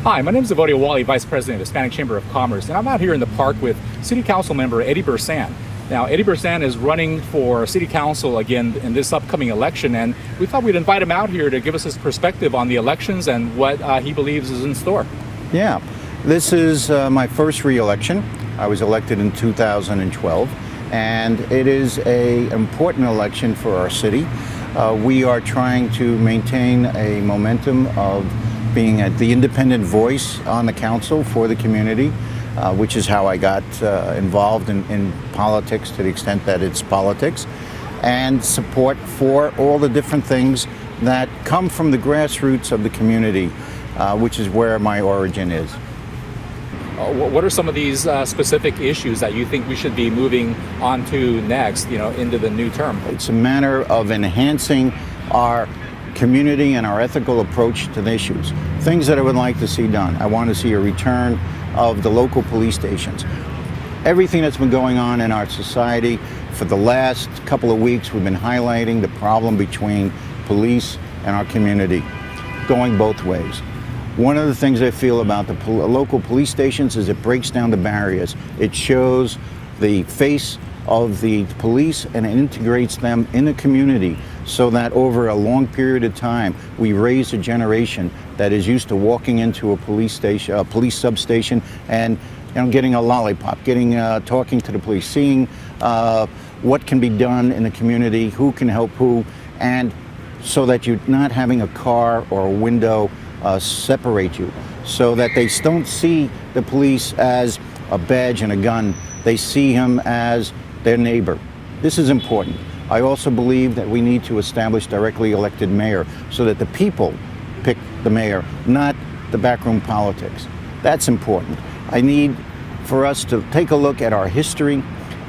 Hi, my name is Evodio Walle, Vice President of the Hispanic Chamber of Commerce, and I'm out here in the park with City Council member Edi Birsan. Now, Edi Birsan is running for City Council again in this upcoming election, and we thought we'd invite him out here to give us his perspective on the elections and what he believes is in store. Yeah, this is my first re-election. I was elected in 2012, and it is an important election for our city. We are trying to maintain a momentum of being the independent voice on the council for the community, which is how I got involved in politics to the extent that it's politics, and support for all the different things that come from the grassroots of the community, which is where my origin is. What are some of these specific issues that you think we should be moving on to next, into the new term? It's a matter of enhancing our community and our ethical approach to the issues. Things that I would like to see done. I want to see a return of the local police stations. Everything that's been going on in our society for the last couple of weeks, we've been highlighting the problem between police and our community, going both ways. One of the things I feel about the local police stations is it breaks down the barriers. It shows the face of the police and it integrates them in the community so that over a long period of time we raise a generation that is used to walking into a police station, a police substation, and getting a lollipop, talking to the police, seeing what can be done in the community, who can help who, and so that you're not having a car or a window separate you, so that they don't see the police as a badge and a gun. They see him as their neighbor. This is important. I also believe that we need to establish directly elected mayor so that the people pick the mayor, not the backroom politics. That's important. I need for us to take a look at our history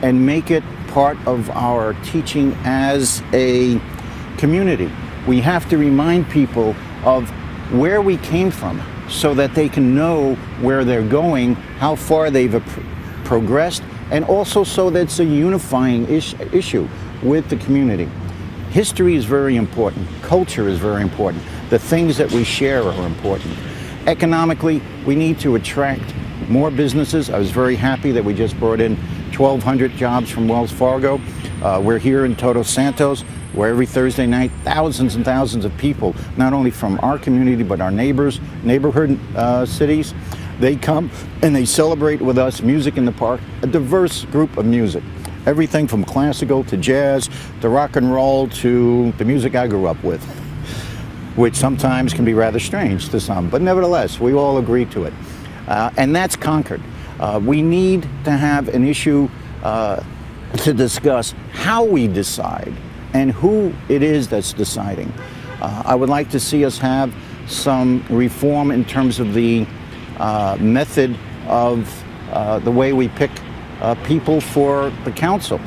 and make it part of our teaching as a community. We have to remind people of where we came from so that they can know where they're going, how far they've progressed, and also so that it's a unifying issue with the community. History is very important. Culture is very important. The things that we share are important. Economically, we need to attract more businesses. I was very happy that we just brought in 1,200 jobs from Wells Fargo. We're here in Todos Santos, where every Thursday night, thousands and thousands of people, not only from our community, but our neighborhood cities, they come and they celebrate with us music in the park, a diverse group of music. Everything from classical to jazz to rock and roll to the music I grew up with, which sometimes can be rather strange to some, but nevertheless, we all agree to it. And that's Concord. We need to have an issue to discuss how we decide and who it is that's deciding. I would like to see us have some reform in terms of the method of the way we pick people for the council,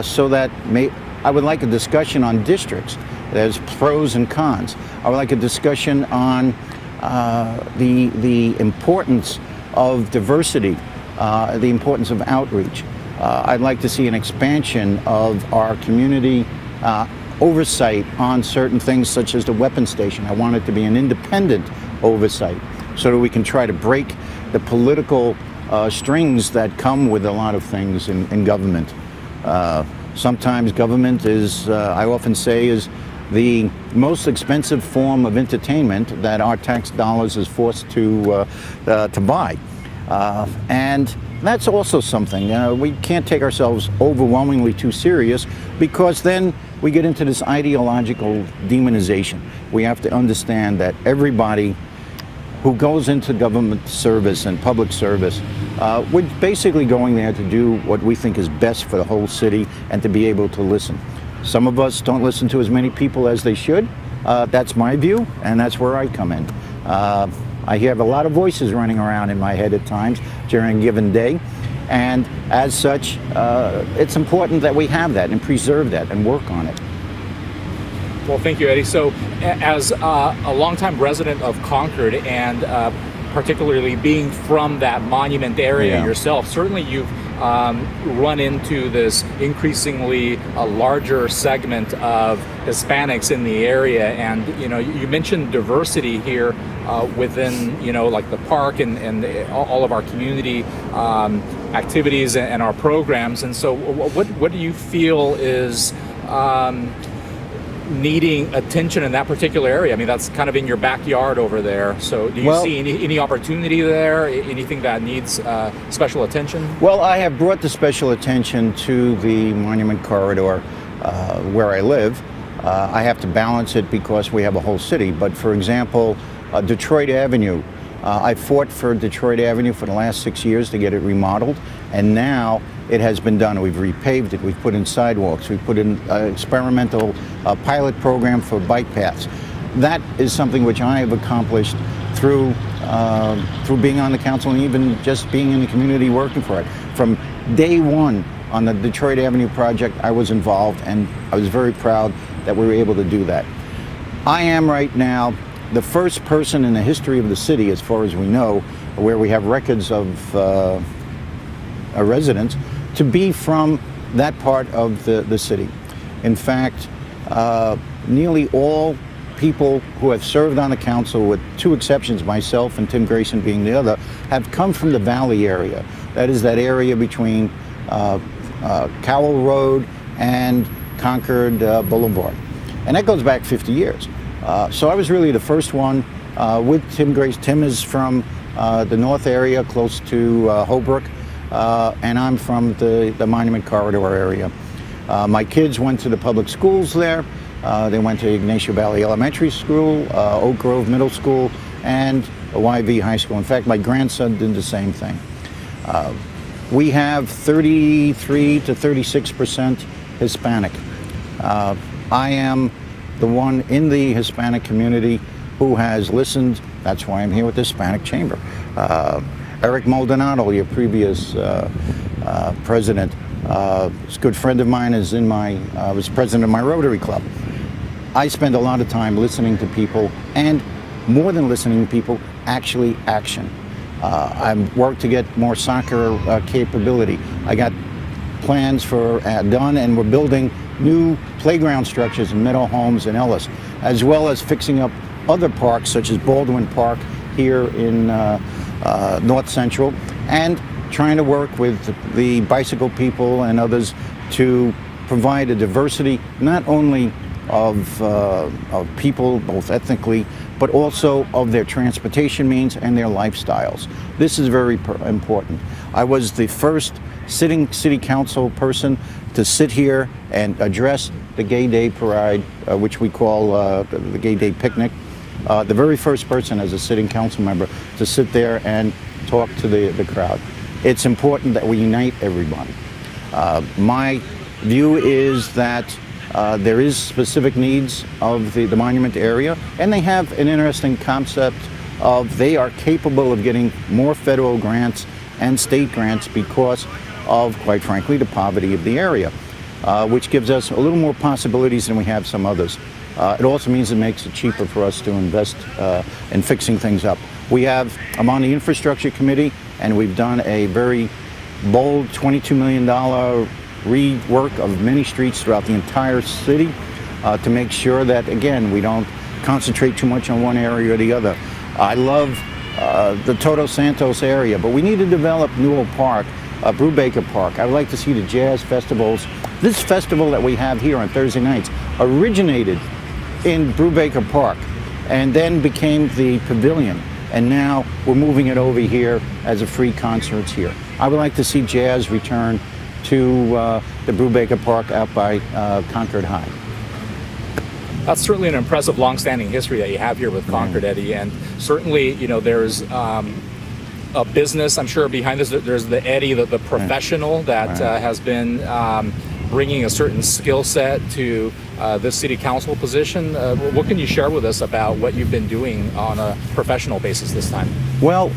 so that I would like a discussion on districts. There's pros and cons. I would like a discussion on the importance of diversity, the importance of outreach. I'd like to see an expansion of our community oversight on certain things such as the weapons station. I want it to be an independent oversight so that we can try to break the political strings that come with a lot of things in government. Sometimes government is, I often say, is the most expensive form of entertainment that our tax dollars is forced to buy. And that's also something. We can't take ourselves overwhelmingly too serious, because then we get into this ideological demonization. We have to understand that everybody who goes into government service and public service, we're basically going there to do what we think is best for the whole city and to be able to listen. Some of us don't listen to as many people as they should. That's my view, and that's where I come in. I have a lot of voices running around in my head at times during a given day, and as such, it's important that we have that and preserve that and work on it. Well, thank you, Edi. So, as a longtime resident of Concord, and particularly being from that monument area yourself, certainly you've run into this increasingly larger segment of Hispanics in the area. And you mentioned diversity here within like the park and all of our community activities and our programs. And so what do you feel is needing attention in that particular area? I mean, that's kind of in your backyard over there. So do you see any opportunity there? Anything that needs special attention? Well, I have brought the special attention to the Monument Corridor where I live. I have to balance it because we have a whole city. But for example, Detroit Avenue, I fought for Detroit Avenue for the last 6 years to get it remodeled, and now it has been done. We've repaved it, we've put in sidewalks, we've put in an experimental pilot program for bike paths. That is something which I have accomplished through being on the council and even just being in the community working for it. From day one on the Detroit Avenue project, I was involved, and I was very proud that we were able to do that. I am right now the first person in the history of the city, as far as we know, where we have records of residents, to be from that part of the city. In fact, nearly all people who have served on the council, with two exceptions, myself and Tim Grayson being the other, have come from the Valley area. That is that area between Cowell Road and Concord Boulevard. And that goes back 50 years. So I was really the first one with Tim Grace. Tim is from the north area, close to Holbrook, and I'm from the Monument Corridor area. My kids went to the public schools there. They went to Ignacio Valley Elementary School, Oak Grove Middle School, and YV High School. In fact, my grandson did the same thing. We have 33 to 36% Hispanic. I am the one in the Hispanic community who has listened. That's why I'm here with the Hispanic Chamber. Eric Maldonado, your previous president, is a good friend of mine, was president of my Rotary Club. I spend a lot of time listening to people, and more than listening to people, actually action. I've worked to get more soccer capability. I got plans for done, and we're building new playground structures in Meadow Homes and Ellis, as well as fixing up other parks such as Baldwin Park here in North Central, and trying to work with the bicycle people and others to provide a diversity not only of people, both ethnically, but also of their transportation means and their lifestyles. This is very important. I was the first sitting city council person to sit here and address the Gay Day Parade, which we call the Gay Day Picnic. The very first person as a sitting council member to sit there and talk to the crowd. It's important that we unite everybody. My view is that there is specific needs of the monument area, and they have an interesting concept of they are capable of getting more federal grants and state grants because of, quite frankly, the poverty of the area, which gives us a little more possibilities than we have some others. It also means it makes it cheaper for us to invest in fixing things up. I'm on the infrastructure committee, and we've done a very bold $22 million rework of many streets throughout the entire city to make sure that, again, we don't concentrate too much on one area or the other. I love the Todos Santos area, but we need to develop Newell Park, Brubaker Park. I would like to see the jazz festivals. This festival that we have here on Thursday nights originated in Brubaker Park and then became the pavilion. And now we're moving it over here as a free concerts here. I would like to see jazz return to the Brubaker Park out by Concord High. That's certainly an impressive long-standing history that you have here with Concord, Eddie, and certainly, there's a business, I'm sure, behind this. There's the Eddie, the professional that has been bringing a certain skill set to this city council position. What can you share with us about what you've been doing on a professional basis this time? Well,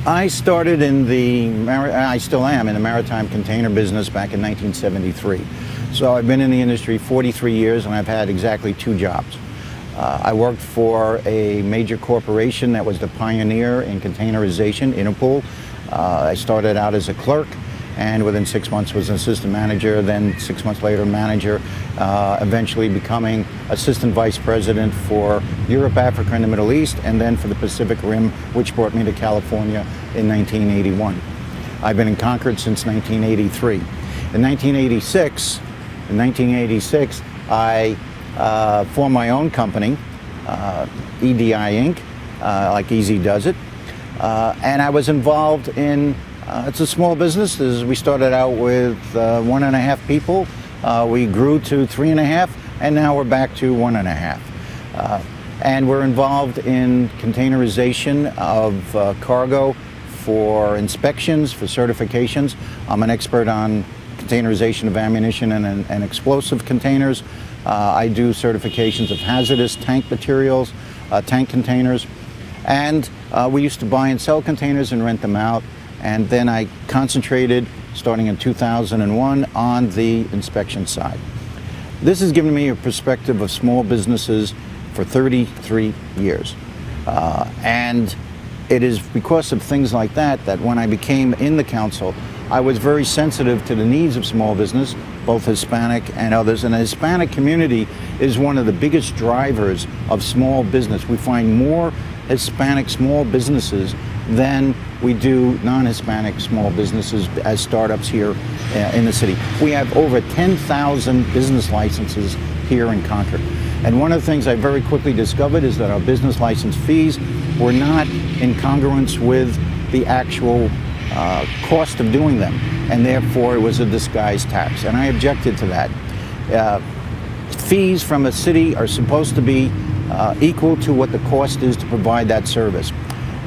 I started I still am in the maritime container business back in 1973. So I've been in the industry 43 years, and I've had exactly 2 jobs. I worked for a major corporation that was the pioneer in containerization, Interpol. I started out as a clerk, and within 6 months was an assistant manager, then 6 months later manager, eventually becoming assistant vice president for Europe, Africa, and the Middle East, and then for the Pacific Rim, which brought me to California in 1981. I've been in Concord since 1983. In 1986, I formed my own company, EDI Inc., like Easy Does It, and I was involved in, it's a small business. We started out with 1.5 people. We grew to 3.5, and now we're back to 1.5. And we're involved in containerization of cargo for inspections, for certifications. I'm an expert on containerization of ammunition and explosive containers. I do certifications of hazardous tank materials, tank containers, and we used to buy and sell containers and rent them out. And then I concentrated, starting in 2001, on the inspection side. This has given me a perspective of small businesses for 33 years. And it is because of things like that that when I became in the council, I was very sensitive to the needs of small business, both Hispanic and others. And the Hispanic community is one of the biggest drivers of small business. We find more Hispanic small businesses than we do non-Hispanic small businesses as startups here in the city. We have over 10,000 business licenses here in Concord. And one of the things I very quickly discovered is that our business license fees were not in congruence with the actual cost of doing them, and therefore it was a disguised tax, and I objected to that. Fees from a city are supposed to be equal to what the cost is to provide that service.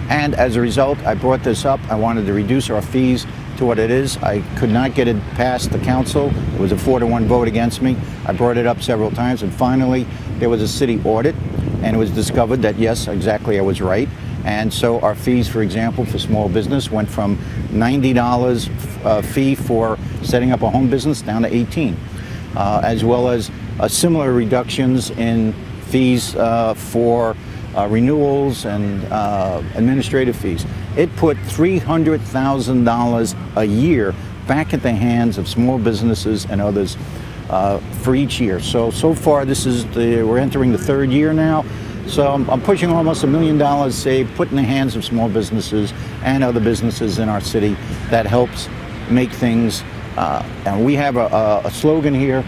And as a result, I brought this up. I wanted to reduce our fees to what it is. I could not get it past the council. It was a 4-to-1 vote against me. I brought it up several times, and finally there was a city audit, and it was discovered that yes, exactly, I was right. And so our fees, for example, for small business went from $90 fee for setting up a home business down to $18, as well as similar reductions in fees for renewals and administrative fees. It put $300,000 a year back at the hands of small businesses and others for each year. So far we're entering the third year now. So I'm pushing almost $1 million saved, put in the hands of small businesses and other businesses in our city that helps make things, and we have a slogan here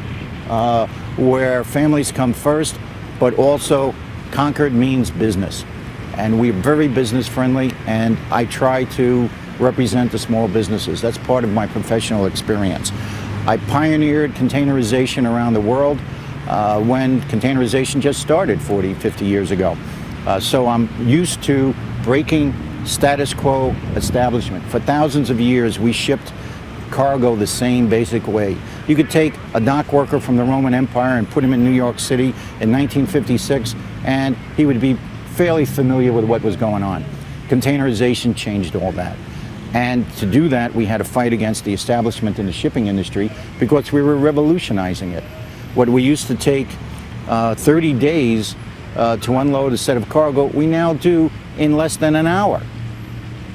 where families come first, but also Concord means business. And we're very business friendly, and I try to represent the small businesses. That's part of my professional experience. I pioneered containerization around the world when containerization just started 40, 50 years ago. So I'm used to breaking status quo establishment. For thousands of years, we shipped cargo the same basic way. You could take a dock worker from the Roman Empire and put him in New York City in 1956, and he would be fairly familiar with what was going on. Containerization changed all that. And to do that, we had to fight against the establishment in the shipping industry because we were revolutionizing it. What we used to take 30 days to unload a set of cargo, we now do in less than an hour.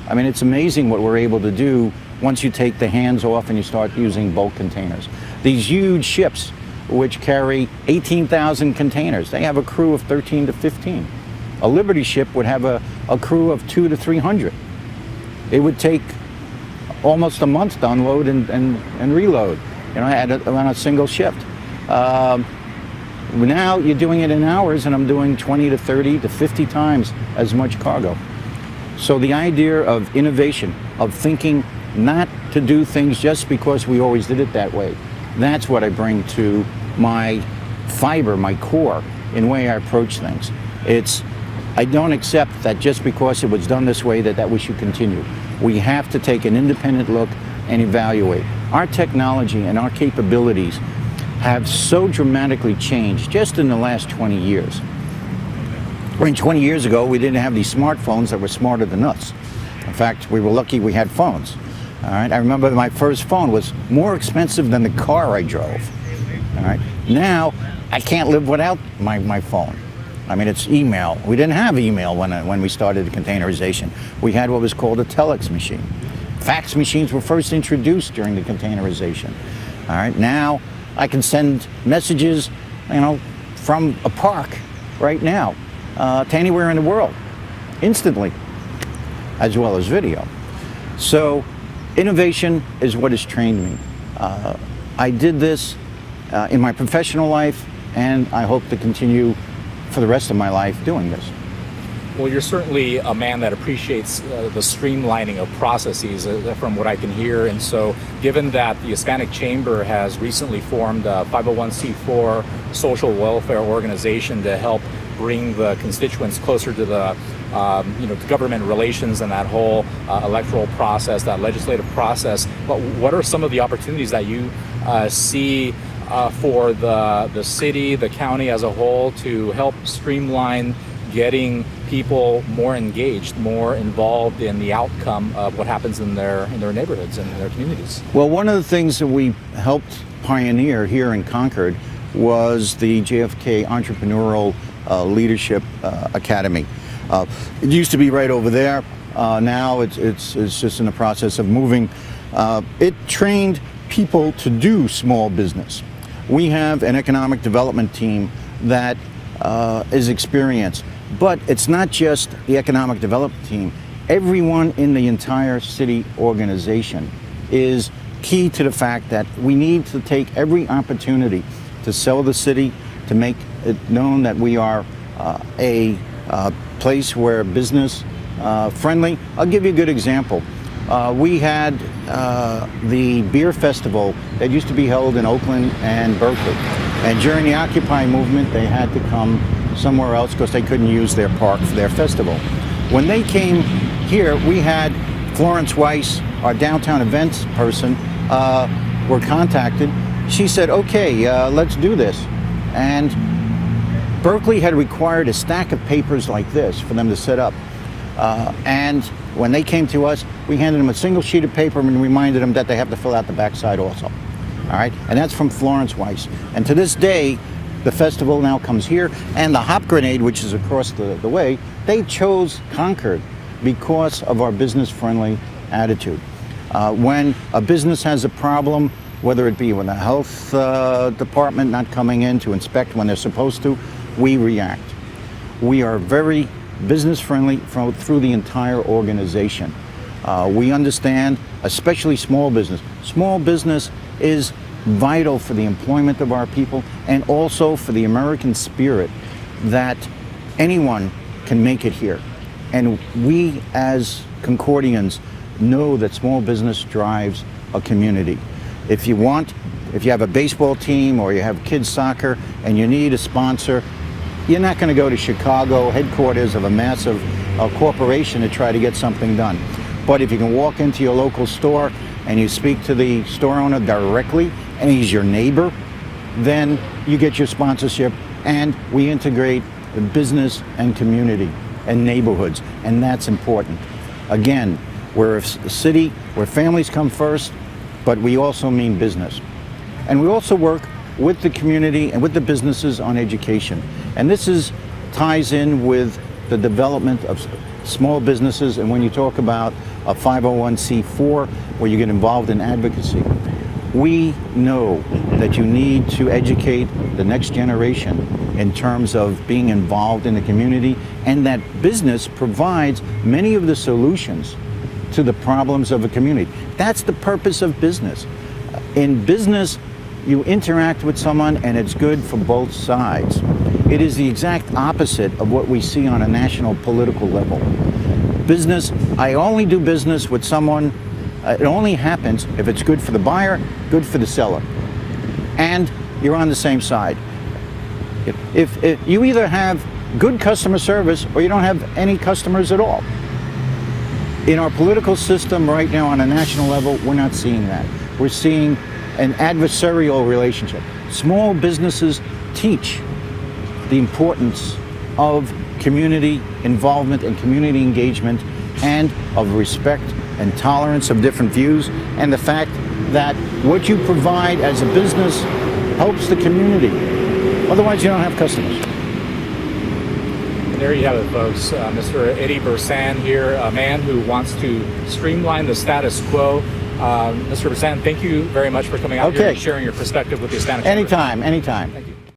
I mean, it's amazing what we're able to do once you take the hands off and you start using bulk containers. These huge ships, which carry 18,000 containers, they have a crew of 13 to 15. A Liberty ship would have a crew of 200 to 300. It would take almost a month to unload and reload, on a single shift. Now you're doing it in hours, and I'm doing 20 to 30 to 50 times as much cargo. So the idea of innovation, of thinking not to do things just because we always did it that way, that's what I bring to my fiber, my core, in the way I approach things. I don't accept that just because it was done this way that we should continue. We have to take an independent look and evaluate. Our technology and our capabilities have so dramatically changed just in the last 20 years. I mean, 20 years ago, we didn't have these smartphones that were smarter than us. In fact, we were lucky we had phones. All right, I remember my first phone was more expensive than the car I drove. All right, now I can't live without my phone. I mean, it's email. We didn't have email when we started the containerization. We had what was called a telex machine. fax machines were first introduced during the containerization. All right, now I can send messages, from a park right now to anywhere in the world instantly, as well as video. So innovation is what has trained me. I did this in my professional life, and I hope to continue for the rest of my life doing this. Well, you're certainly a man that appreciates the streamlining of processes from what I can hear. And so given that the Hispanic Chamber has recently formed a 501c4 social welfare organization to help bring the constituents closer to the government relations and that whole electoral process, that legislative process, what are some of the opportunities that you see for the city, the county as a whole, to help streamline getting people more engaged, more involved in the outcome of what happens in their neighborhoods and in their communities? Well, one of the things that we helped pioneer here in Concord was the JFK Entrepreneurial Leadership Academy. It used to be right over there. Now it's just in the process of moving. It trained people to do small business. We have an economic development team that is experienced. But it's not just the economic development team. Everyone in the entire city organization is key to the fact that we need to take every opportunity to sell the city, to make it known that we are a place where business friendly. I'll give you a good example. We had the beer festival that used to be held in Oakland and Berkeley. And during the Occupy movement, they had to come somewhere else because they couldn't use their park for their festival. When they came here, we had Florence Weiss, our downtown events person, were contacted. She said, okay, let's do this. And Berkeley had required a stack of papers like this for them to set up. And when they came to us, we handed them a single sheet of paper and reminded them that they have to fill out the backside also. All right, and that's from Florence Weiss. And to this day, the festival now comes here, and the Hop Grenade, which is across the way, they chose Concord because of our business-friendly attitude. When a business has a problem, whether it be with a health department not coming in to inspect when they're supposed to, we react. We are very business-friendly through the entire organization. We understand, especially small business. Small business is vital for the employment of our people and also for the American spirit that anyone can make it here. And we as Concordians know that small business drives a community. If you have a baseball team or you have kids soccer and you need a sponsor, you're not going to go to Chicago, headquarters of a massive corporation, to try to get something done. But if you can walk into your local store and you speak to the store owner directly and he's your neighbor, then you get your sponsorship, and we integrate the business and community and neighborhoods, and that's important. Again, we're a city where families come first, but we also mean business. And we also work with the community and with the businesses on education. And this ties in with the development of small businesses. And when you talk about a 501c4, where you get involved in advocacy, we know that you need to educate the next generation in terms of being involved in the community, and that business provides many of the solutions to the problems of a community. That's the purpose of business. In business, you interact with someone and it's good for both sides. It is the exact opposite of what we see on a national political level. Business, I only do business with someone, it only happens if it's good for the buyer, good for the seller, and you're on the same side. If you either have good customer service or you don't have any customers at all. In our political system right now on a national level, we're not seeing that. We're seeing an adversarial relationship. Small businesses teach the importance of community involvement and community engagement, and of respect and tolerance of different views, and the fact that what you provide as a business helps the community. Otherwise, you don't have customers. And there you have it, folks. Mr. Edi Birsan here, a man who wants to streamline the status quo. Mr. Birsan, thank you very much for coming out here and sharing your perspective with the Hispanic Chamber. Anytime, anytime. Thank you.